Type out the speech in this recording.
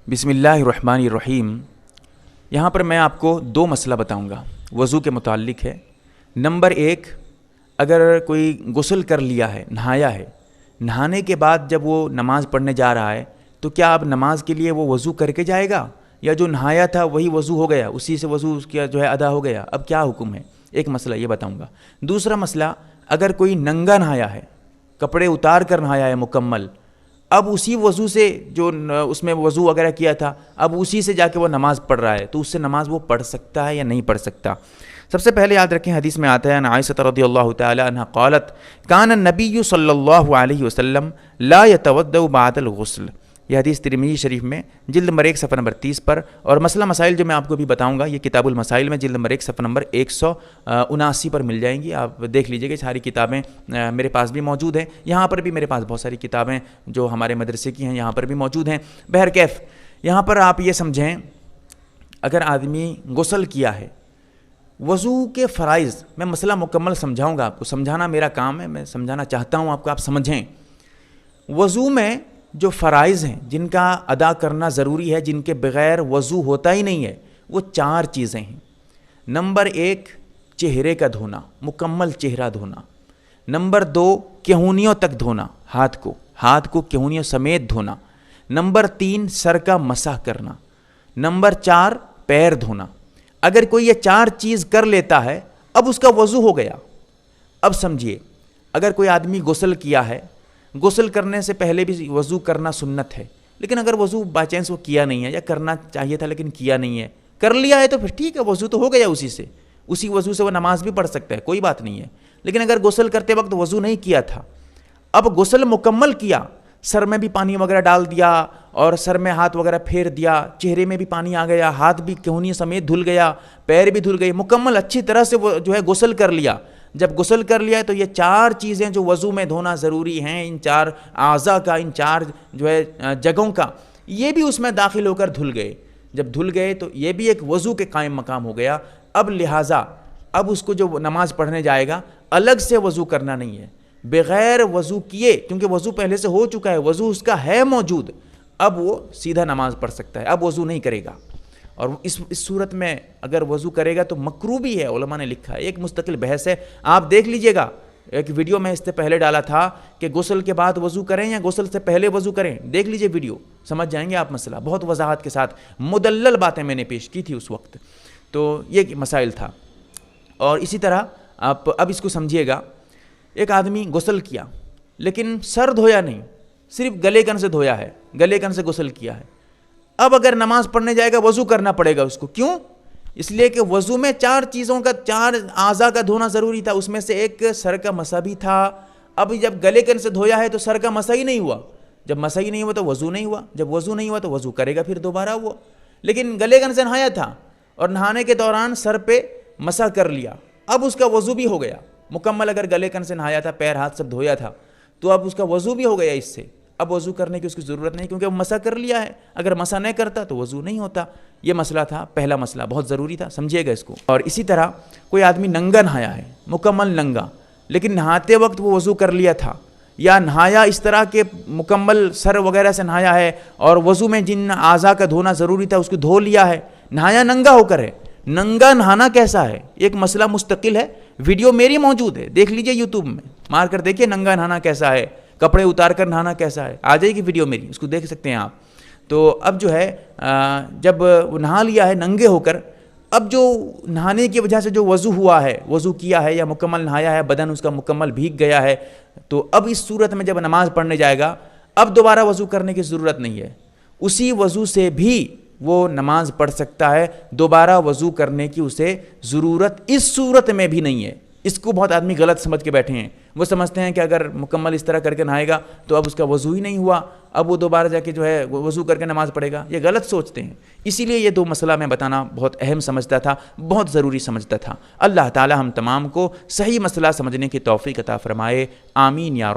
بسم اللہ الرحمن الرحیم۔ یہاں پر میں آپ کو دو مسئلہ بتاؤں گا، وضو کے متعلق ہے۔ نمبر ایک، اگر کوئی غسل کر لیا ہے، نہایا ہے، نہانے کے بعد جب وہ نماز پڑھنے جا رہا ہے تو کیا اب نماز کے لیے وہ وضو کر کے جائے گا، یا جو نہایا تھا وہی وضو ہو گیا، اسی سے وضو اس کا ادا ہو گیا؟ اب کیا حکم ہے؟ ایک مسئلہ یہ بتاؤں گا۔ دوسرا مسئلہ، اگر کوئی ننگا نہایا ہے، کپڑے اتار کر نہایا ہے مکمل، اب اسی وضو سے جو اس میں وضو وغیرہ کیا تھا، اب اسی سے جا کے وہ نماز پڑھ رہا ہے، تو اس سے نماز وہ پڑھ سکتا ہے یا نہیں پڑھ سکتا؟ سب سے پہلے یاد رکھیں، حدیث میں آتا ہے عائشہ رضی اللہ تعالی عنہ قالت کان النبی صلی اللہ علیہ وسلم لا يتوضأ بعد الغسل۔ یہ حدیث ترمذی شریف میں جلد نمبر 1 صفحہ نمبر 30 پر، اور مسئلہ مسائل جو میں آپ کو بھی بتاؤں گا یہ کتاب المسائل میں جلد نمبر 1 صفحہ نمبر 179 پر مل جائیں گی۔ آپ دیکھ لیجئے گا، ساری کتابیں میرے پاس بھی موجود ہیں، یہاں پر بھی میرے پاس بہت ساری کتابیں جو ہمارے مدرسے کی ہیں یہاں پر بھی موجود ہیں۔ بہرکیف یہاں پر آپ یہ سمجھیں، اگر آدمی غسل کیا ہے، وضو کے فرائض میں مسئلہ مکمل سمجھاؤں گا آپ کو، سمجھانا میرا کام ہے، میں سمجھانا چاہتا ہوں آپ کو، آپ سمجھیں۔ وضو میں جو فرائض ہیں جن کا ادا کرنا ضروری ہے، جن کے بغیر وضو ہوتا ہی نہیں ہے، وہ 4 چیزیں ہیں۔ نمبر 1، چہرے کا دھونا، مکمل چہرہ دھونا۔ نمبر 2، کہونیوں تک دھونا، ہاتھ کو کہونیوں سمیت دھونا۔ نمبر 3، سر کا مسح کرنا۔ نمبر 4، پیر دھونا۔ اگر کوئی یہ 4 چیز کر لیتا ہے، اب اس کا وضو ہو گیا۔ اب سمجھیے، اگر کوئی آدمی غسل کیا ہے، غسل کرنے سے پہلے بھی وضو کرنا سنت ہے، لیکن اگر وضو بائی چانس وہ کیا نہیں ہے، یا کرنا چاہیے تھا لیکن کیا نہیں ہے، کر لیا ہے تو پھر ٹھیک ہے، وضو تو ہو گیا، اسی وضو سے وہ نماز بھی پڑھ سکتا ہے، کوئی بات نہیں ہے۔ لیکن اگر غسل کرتے وقت وضو نہیں کیا تھا، اب غسل مکمل کیا، سر میں بھی پانی وغیرہ ڈال دیا اور سر میں ہاتھ وغیرہ پھیر دیا، چہرے میں بھی پانی آ گیا، ہاتھ بھی کہونی سمیت دھل گیا، پیر بھی دھل گئے، مکمل اچھی طرح سے وہ غسل کر لیا۔ جب غسل کر لیا تو یہ 4 چیزیں جو وضو میں دھونا ضروری ہیں، ان 4 اعضاء کا، ان 4 جگہوں کا، یہ بھی اس میں داخل ہو کر دھل گئے۔ جب دھل گئے تو یہ بھی ایک وضو کے قائم مقام ہو گیا۔ اب لہٰذا اب اس کو جو نماز پڑھنے جائے گا، الگ سے وضو کرنا نہیں ہے، بغیر وضو کیے، کیونکہ وضو پہلے سے ہو چکا ہے، وضو اس کا ہے موجود، اب وہ سیدھا نماز پڑھ سکتا ہے، اب وضو نہیں کرے گا۔ اور اس صورت میں اگر وضو کرے گا تو مکروہ بھی ہے، علماء نے لکھا ہے، ایک مستقل بحث ہے، آپ دیکھ لیجئے گا۔ ایک ویڈیو میں اس سے پہلے ڈالا تھا کہ غسل کے بعد وضو کریں یا غسل سے پہلے وضو کریں، دیکھ لیجئے ویڈیو، سمجھ جائیں گے آپ مسئلہ، بہت وضاحت کے ساتھ مدلل باتیں میں نے پیش کی تھی اس وقت۔ تو یہ مسائل تھا۔ اور اسی طرح آپ اب اس کو سمجھیے گا، ایک آدمی غسل کیا لیکن سر دھویا نہیں، صرف گلے کن سے دھویا ہے، گلے کن سے غسل کیا ہے، اب اگر نماز پڑھنے جائے گا وضو کرنا پڑے گا اس کو۔ کیوں؟ اس لیے کہ وضو میں 4 چیزوں کا، 4 اعضاء کا دھونا ضروری تھا، اس میں سے ایک سر کا مسح بھی تھا۔ اب جب گلے کن سے دھویا ہے تو سر کا مسح ہی نہیں ہوا، جب مسح ہی نہیں ہوا تو وضو نہیں ہوا، جب وضو نہیں ہوا تو وضو کرے گا پھر دوبارہ وہ۔ لیکن گلے کن سے نہایا تھا اور نہانے کے دوران سر پہ مسح کر لیا، اب اس کا وضو بھی ہو گیا مکمل۔ اگر گلے کن سے نہایا تھا، پیر ہاتھ سب دھویا تھا، تو اب اس کا وضو بھی ہو گیا اس سے، اب وضو کرنے کی اس کی ضرورت نہیں، کیونکہ وہ مسح کر لیا ہے، اگر مسح نہیں کرتا تو وضو نہیں ہوتا۔ یہ مسئلہ تھا، پہلا مسئلہ بہت ضروری تھا، سمجھیے گا اس کو۔ اور اسی طرح کوئی آدمی ننگا نہایا ہے، مکمل ننگا، لیکن نہاتے وقت وہ وضو کر لیا تھا، یا نہایا اس طرح کہ مکمل سر وغیرہ سے نہایا ہے اور وضو میں جن اعضاء کا دھونا ضروری تھا اس کو دھو لیا ہے، نہایا ننگا ہو کر ہے۔ ننگا نہانا کیسا ہے، ایک مسئلہ مستقل ہے، ویڈیو میری موجود ہے، دیکھ لیجئے یوٹیوب میں مار کر دیکھیے ننگا نہانا کیسا ہے، کپڑے اتار کر نہانا کیسا ہے، آ جائے گی ویڈیو میری، اس کو دیکھ سکتے ہیں آپ۔ تو اب جب وہ نہا لیا ہے ننگے ہو کر، اب جو نہانے کی وجہ سے جو وضو ہوا ہے، وضو کیا ہے یا مکمل نہایا ہے، بدن اس کا مکمل بھیگ گیا ہے، تو اب اس صورت میں جب نماز پڑھنے جائے گا، اب دوبارہ وضو کرنے کی ضرورت نہیں ہے، اسی وضو سے بھی وہ نماز پڑھ سکتا ہے، دوبارہ وضو کرنے کی اسے ضرورت اس صورت میں بھی نہیں ہے۔ اس کو بہت آدمی غلط سمجھ کے بیٹھے ہیں، وہ سمجھتے ہیں کہ اگر مکمل اس طرح کر کے نہائے گا تو اب اس کا وضو ہی نہیں ہوا، اب وہ دوبارہ جا کے وضو کر کے نماز پڑھے گا، یہ غلط سوچتے ہیں۔ اسی لیے یہ 2 مسئلہ میں بتانا بہت اہم سمجھتا تھا، بہت ضروری سمجھتا تھا۔ اللہ تعالی ہم تمام کو صحیح مسئلہ سمجھنے کی توفیق عطا فرمائے، آمین یا رب۔